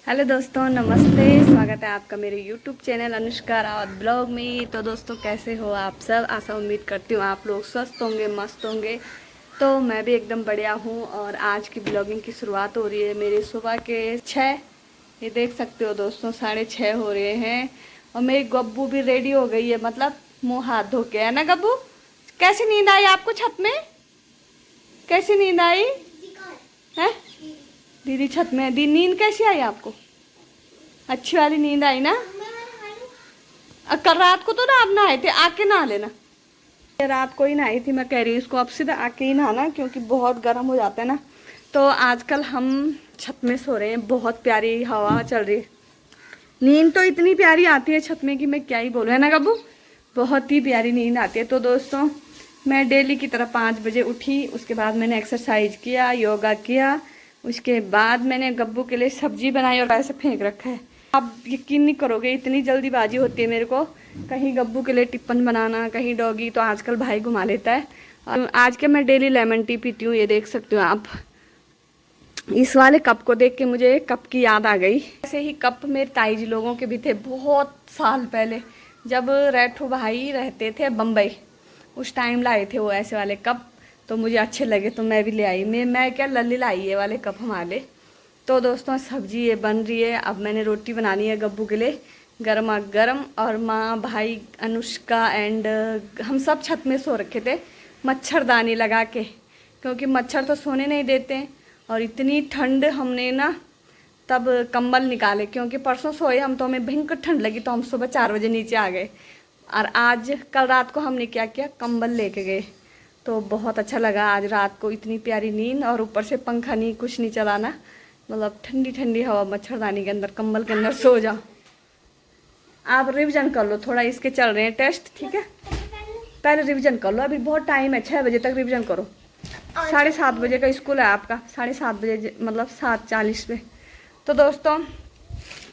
Hello दोस्तों, नमस्ते। स्वागत है आपका मेरे YouTube channel Anushka Rawat blog में। तो दोस्तों, कैसे हो आप सब? आशा उम्मीद करती हूँ आप लोग स्वस्थ होंगे, मस्त होंगे। तो मैं भी एकदम बढ़िया हूँ। और आज की ब्लॉगिंग की शुरुआत हो रही है मेरे सुबह के 6। ये देख सकते हो दोस्तों, 6:30 हो रहे हैं। और मेरी गब्बू भी रेडी हो गई है, मतलब मुँह हाथ धो के। है ना गब्बू? कैसी नींद आई आपको छत में? कैसी नींद आई है? दीदी छत में है। दी नींद कैसी आई आपको? अच्छी वाली नींद आई ना? कल रात को तो ना आप नहाए थे, आके नहा लेना। रात को ही नहाई थी, मैं कह रही हूँ इसको अब सीधा आके ही नहाना, क्योंकि बहुत गर्म हो जाता है ना। तो आजकल हम छत में सो रहे हैं, बहुत प्यारी हवा चल रही है। नींद तो इतनी प्यारी आती है छत में कि मैं क्या ही बोलूँ, है ना गब्बू? बहुत ही प्यारी नींद आती है। तो दोस्तों, मैं डेली की तरह 5 बजे उठी। उसके बाद मैंने एक्सरसाइज किया, योगा किया। उसके बाद मैंने गब्बू के लिए सब्जी बनाई और ऐसे फेंक रखा है। आप यकीन नहीं करोगे, इतनी जल्दीबाजी होती है मेरे को। कहीं गब्बू के लिए टिप्पन बनाना, कहीं डॉगी। तो आजकल भाई घुमा लेता है। और आज के मैं डेली लेमन टी पीती हूँ, ये देख सकते हो आप। इस वाले कप को देख के मुझे कप की याद आ गई। ऐसे ही कप मेरे ताई जी लोगों के भी थे बहुत साल पहले, जब रेठो भाई रहते थे बम्बई। उस टाइम लाए थे वो ऐसे वाले कप। तो मुझे अच्छे लगे तो मैं भी ले आई। मैं क्या, लल्ली लाई ये वाले कप हमारे। तो दोस्तों, सब्जी ये बन रही है। अब मैंने रोटी बनानी है गब्बू के लिए, गर्मा गर्म। और माँ, भाई, अनुष्का एंड हम सब छत में सो रखे थे मच्छरदानी लगा के, क्योंकि मच्छर तो सोने नहीं देते हैं। और इतनी ठंड, हमने ना तब कंबल निकाले, क्योंकि परसों सोए हम तो हमें भयंकर ठंड लगी, तो हम सुबह 4 बजे नीचे आ गए। और आज कल रात को हमने क्या किया, कंबल लेके गए। तो बहुत अच्छा लगा आज रात को, इतनी प्यारी नींद। और ऊपर से पंखा नहीं, कुछ नहीं चलाना, मतलब ठंडी ठंडी हवा, मच्छरदानी के अंदर, कंबल के अंदर सो जाओ। आप रिवीजन कर लो थोड़ा, इसके चल रहे हैं टेस्ट, ठीक है? पहले रिवीजन कर लो, अभी बहुत टाइम है, 6 बजे तक रिवीजन करो। 7:30 बजे का स्कूल है आपका, 7:30 बजे मतलब 7:40 पे। तो दोस्तों,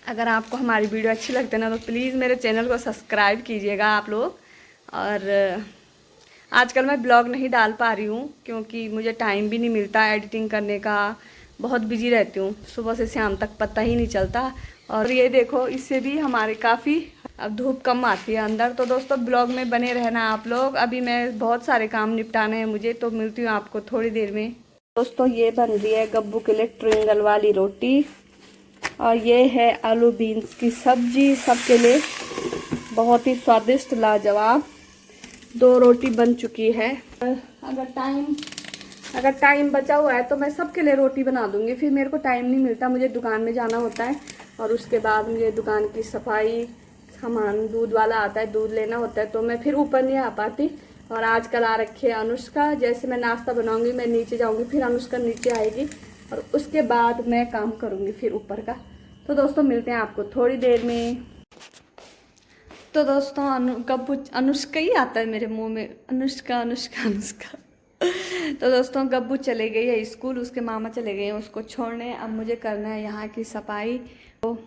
अगर आपको हमारी वीडियो अच्छी लगती है ना, तो प्लीज़ मेरे चैनल को सब्सक्राइब कीजिएगा आप लोग। और आजकल मैं ब्लॉग नहीं डाल पा रही हूँ, क्योंकि मुझे टाइम भी नहीं मिलता एडिटिंग करने का। बहुत बिजी रहती हूँ, सुबह से शाम तक पता ही नहीं चलता। और ये देखो, इससे भी हमारे काफ़ी अब धूप कम आती है अंदर। तो दोस्तों, ब्लॉग में बने रहना आप लोग। अभी मैं बहुत सारे काम निपटाने हैं मुझे, तो मिलती हूँ आपको थोड़ी देर में। दोस्तों, ये बन रही है गब्बू के लिए ट्रिंगल वाली रोटी। और ये है आलू बीन्स की सब्जी, सबके लिए बहुत ही स्वादिष्ट, लाजवाब। 2 रोटी बन चुकी है। अगर टाइम बचा हुआ है तो मैं सबके लिए रोटी बना दूंगी। फिर मेरे को टाइम नहीं मिलता, मुझे दुकान में जाना होता है। और उसके बाद मुझे दुकान की सफाई, सामान, दूध वाला आता है, दूध लेना होता है, तो मैं फिर ऊपर नहीं आ पाती। और आजकल आ रखी है अनुष्का। जैसे मैं नाश्ता बनाऊंगी, मैं नीचे जाऊंगी, फिर अनुष्का नीचे आएगी, और उसके बाद मैं काम करूंगी फिर ऊपर का। तो दोस्तों, मिलते हैं आपको थोड़ी देर में। तो दोस्तों, कब अनुष्का ही आता है मेरे मुंह में, अनुष्का अनुष्का अनुष्का। तो दोस्तों, गब्बू चले गई है स्कूल, उसके मामा चले गए हैं उसको छोड़ने। अब मुझे करना है यहाँ की सफाई। तो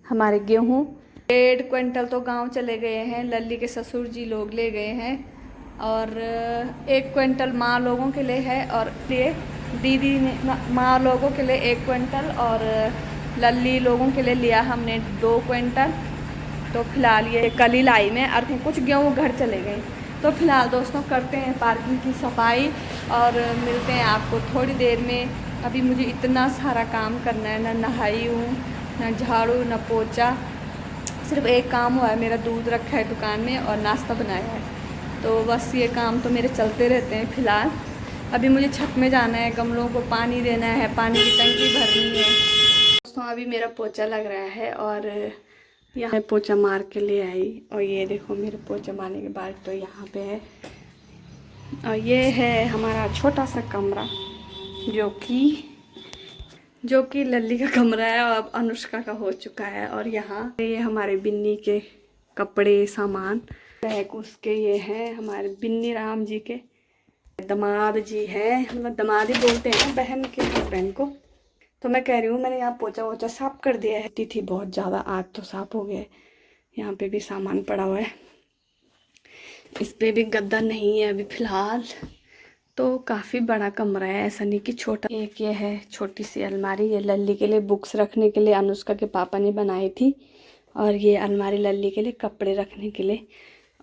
हमारे गेहूँ 1.5 क्विंटल तो गांव चले गए हैं, लल्ली के ससुर जी लोग ले गए हैं। और 1 क्विंटल माँ लोगों के लिए है, और लिए दीदी ने माँ लोगों के लिए 1 क्विंटल, और लल्ली लोगों के लिए लिया हमने 2 क्विंटल। तो फिलहाल ये कल ही लाई में, और कुछ गेहूँ घर चले गए। तो फिलहाल दोस्तों, करते हैं पार्किंग की सफाई, और मिलते हैं आपको थोड़ी देर में। अभी मुझे इतना सारा काम करना है, ना नहाई हूँ, ना झाड़ू, ना पोछा। सिर्फ एक काम हुआ है, मेरा दूध रखा है दुकान में और नाश्ता बनाया है। तो बस ये काम तो मेरे चलते रहते हैं फिलहाल। अभी मुझे छत में जाना है, गमलों को पानी देना है, पानी की टंकी भरनी है। दोस्तों, अभी मेरा पोछा लग रहा है, और यहाँ पोछा मार के ले आई। और ये देखो, मेरे पोछा मारने के बाद तो यहाँ पे है। और ये है हमारा छोटा सा कमरा, जो कि लल्ली का कमरा है, और अब अनुष्का का हो चुका है। और यहाँ ये हमारे बिन्नी के कपड़े, सामान, बैग उसके ये हैं हमारे बिन्नी राम जी के। दामाद जी हैं, मतलब दामाद ही बोलते हैं बहन के हस्बैंड को। तो मैं कह रही हूँ, मैंने यहाँ पोछा वोछा साफ कर दिया है। थी बहुत ज़्यादा, आज तो साफ हो गया है। यहाँ पे भी सामान पड़ा हुआ है, इस पे भी गद्दा नहीं है अभी फिलहाल। तो काफ़ी बड़ा कमरा है, ऐसा नहीं कि छोटा। एक ये है छोटी सी अलमारी, ये लल्ली के लिए बुक्स रखने के लिए अनुष्का के पापा ने बनाई थी। और ये अलमारी लल्ली के लिए कपड़े रखने के लिए।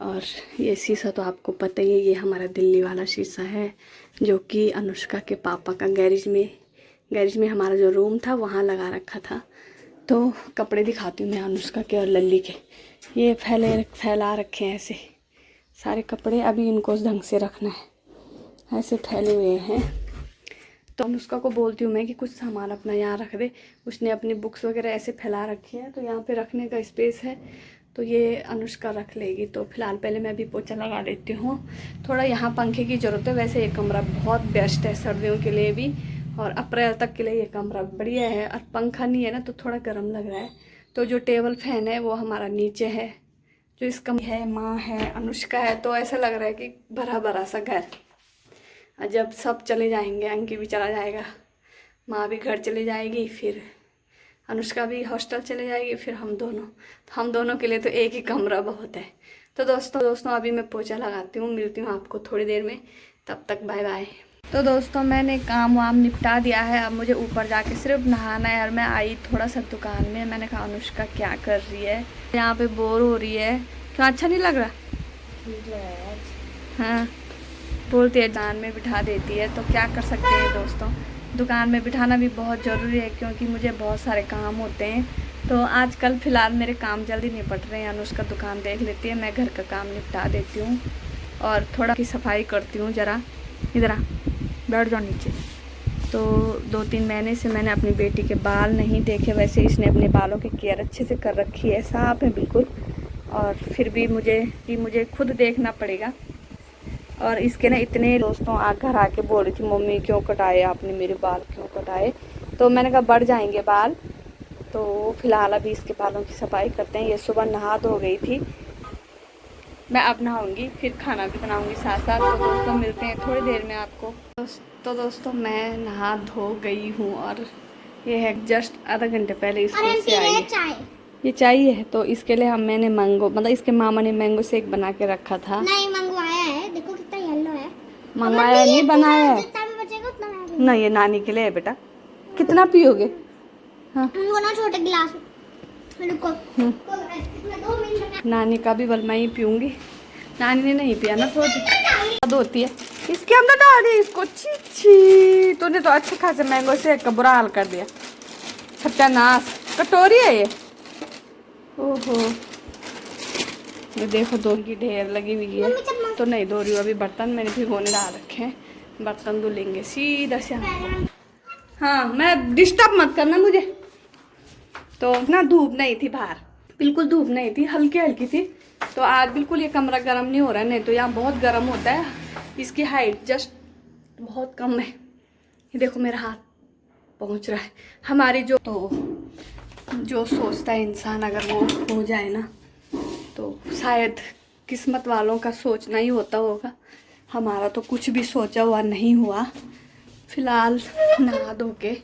और ये शीशा तो आपको पता ही है, ये हमारा दिल्ली वाला शीशा है जो कि अनुष्का के पापा का गैरेज में हमारा जो रूम था वहाँ लगा रखा था। तो कपड़े दिखाती हूँ मैं अनुष्का के और लल्ली के। ये फैला रखे हैं ऐसे सारे कपड़े, अभी इनको ढंग से रखना है, ऐसे फैले हुए हैं। तो अनुष्का को बोलती हूँ मैं कि कुछ सामान अपना यहाँ रख दे। उसने अपनी बुक्स वगैरह ऐसे फैला रखी है, तो यहाँ पे रखने का स्पेस है, तो ये अनुष्का रख लेगी। तो फिलहाल पहले मैं अभी पोछा लगा देती हूँ। थोड़ा यहाँ पंखे की ज़रूरत है, वैसे ये कमरा बहुत बेस्ट है सर्दियों के लिए भी, और अप्रैल तक के लिए ये कमरा बढ़िया है। और पंखा नहीं है ना तो थोड़ा गर्म लग रहा है। तो जो टेबल फैन है वो हमारा नीचे है, जो इसका है माँ है अनुष्का है, तो ऐसा लग रहा है कि भरा भरा सा घर। जब सब चले जाएंगे, अंकी भी चला जाएगा, माँ भी घर चली जाएगी, फिर अनुष्का भी हॉस्टल चले जाएगी, फिर हम दोनों के लिए तो एक ही कमरा बहुत है। तो दोस्तों अभी मैं पोछा लगाती हूँ, मिलती हूँ आपको थोड़ी देर में, तब तक बाय बाय। तो दोस्तों मैंने काम वाम निपटा दिया है, अब मुझे ऊपर जाके सिर्फ नहाना है। और मैं आई थोड़ा सा दुकान में, मैंने कहा अनुष्का क्या कर रही है यहाँ पे, बोर हो रही है, क्यों अच्छा नहीं लग रहा? हाँ बोलती है दुकान में बिठा देती है, तो क्या कर सकते हैं दोस्तों, दुकान में बिठाना भी बहुत ज़रूरी है क्योंकि मुझे बहुत सारे काम होते हैं। तो आजकल फ़िलहाल मेरे काम जल्दी निपट रहे हैं, अनुष्का दुकान देख लेती है, मैं घर का काम निपटा देती हूँ और थोड़ा की सफाई करती हूँ। ज़रा इधर आ, बैठ जाओ नीचे। तो 2-3 महीने से मैंने अपनी बेटी के बाल नहीं देखे, वैसे इसने अपने बालों की केयर अच्छे से कर रखी है, साफ है बिल्कुल। और फिर भी मुझे खुद देखना पड़ेगा। और इसके ना इतने दोस्तों घर आके बोल रही थी मम्मी क्यों कटाए आपने मेरे बाल, क्यों कटाए? तो मैंने कहा बढ़ जाएंगे बाल। तो फिलहाल अभी इसके बालों की सफाई करते हैं। ये सुबह नहा धो गई थी, मैं अब नहाऊंगी, फिर खाना भी बनाऊंगी साथ साथ। तो दोस्तों मिलते हैं थोड़ी देर में आपको। तो दोस्तों मैं नहा धो गई हूँ और ये है जस्ट आधा घंटे पहले स्कूल से आई है। ये चाहिए है तो इसके लिए मैंने इसके मामा ने मैंगो शेक बना के रखा था। नहीं मंगवाया है, देखो कितना येलो है। मंगवाया नहीं, बनाया है। नहीं ये नानी के लिए है बेटा, कितना पियोगे? हाँ वो ना छोटे गिलास में। नानी का भी बल मैं ही पीऊंगी, नानी ने नहीं पिया ना, थोड़ी होती है इसके अंदर डाल दी इसको। छी छी, तूने तो अच्छे खासे मैंगो शेक का बुरा हाल कर दिया, सत्यानाश। कटोरी है ये, ओहो। ये देखो दो की ढेर लगी हुई है, तो नहीं धो रही हूँ अभी, बर्तन मैंने भिगोने डाल रखे हैं, बर्तन धुलेंगे सीधा से। हाँ मैं डिस्टर्ब मत करना मुझे। तो ना धूप नहीं थी बाहर, बिल्कुल धूप नहीं थी, हल्की हल्की थी। तो आज बिल्कुल ये कमरा गर्म नहीं हो रहा है, नहीं तो यहाँ बहुत गर्म होता है। इसकी हाइट जस्ट बहुत कम है, ये देखो मेरा हाथ पहुँच रहा है। हमारी जो सोचता है इंसान अगर वो हो जाए ना, तो शायद किस्मत वालों का सोचना ही होता होगा। हमारा तो कुछ भी सोचा हुआ नहीं हुआ। फिलहाल नहा धो के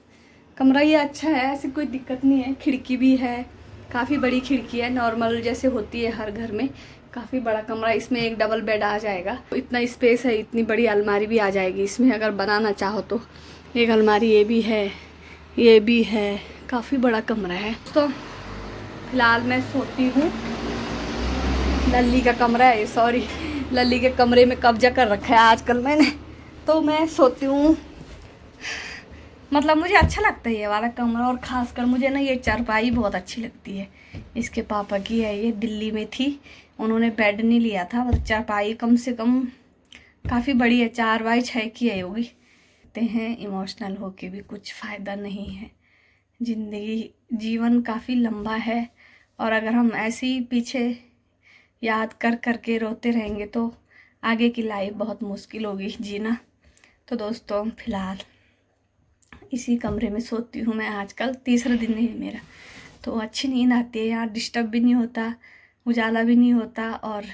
कमरा ये अच्छा है, ऐसी कोई दिक्कत नहीं है। खिड़की भी है, काफ़ी बड़ी खिड़की है, नॉर्मल जैसे होती है हर घर में। काफ़ी बड़ा कमरा, इसमें एक डबल बेड आ जाएगा, इतना स्पेस है। इतनी बड़ी अलमारी भी आ जाएगी इसमें अगर बनाना चाहो तो। एक अलमारी ये भी है, काफ़ी बड़ा कमरा है। तो फिलहाल मैं सोती हूँ, लल्ली का कमरा है, सॉरी लल्ली के कमरे में कब्जा कर रखा है आजकल मैंने। तो मैं सोती हूँ, मुझे अच्छा लगता है ये वाला कमरा। और ख़ासकर मुझे ना ये चारपाई बहुत अच्छी लगती है, इसके पापा की है, ये दिल्ली में थी, उन्होंने बेड नहीं लिया था, बस चारपाई कम से कम काफ़ी बड़ी है, 4x6 की है होगी। कहते हैं इमोशनल होके भी कुछ फ़ायदा नहीं है, जीवन काफ़ी लंबा है, और अगर हम ऐसे ही पीछे याद कर के रोते रहेंगे तो आगे की लाइफ बहुत मुश्किल होगी जीना। तो दोस्तों फिलहाल इसी कमरे में सोती हूँ मैं, आजकल तीसरा दिन है मेरा। तो अच्छी नींद आती है, यहाँ डिस्टर्ब भी नहीं होता, उजाला भी नहीं होता, और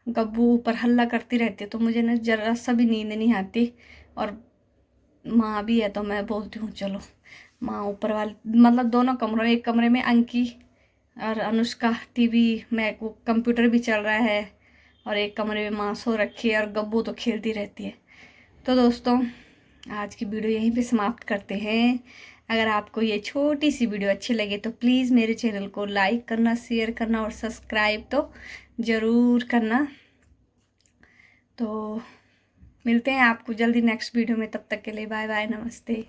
गब्बू ऊपर हल्ला करती रहती है, तो मुझे ना जरा सा भी नींद नहीं आती। और माँ भी है तो मैं बोलती हूँ चलो, माँ ऊपर वाली दोनों कमरों, एक कमरे में अंकी और अनुष्का, टीवी में वो कंप्यूटर भी चल रहा है, और एक कमरे में माँ सो रखी है और गब्बू तो खेलती रहती है। तो दोस्तों आज की वीडियो यहीं पे समाप्त करते हैं। अगर आपको ये छोटी सी वीडियो अच्छी लगे तो प्लीज़ मेरे चैनल को लाइक करना, शेयर करना और सब्सक्राइब तो ज़रूर करना। तो मिलते हैं आपको जल्दी नेक्स्ट वीडियो में, तब तक के लिए बाय बाय, नमस्ते।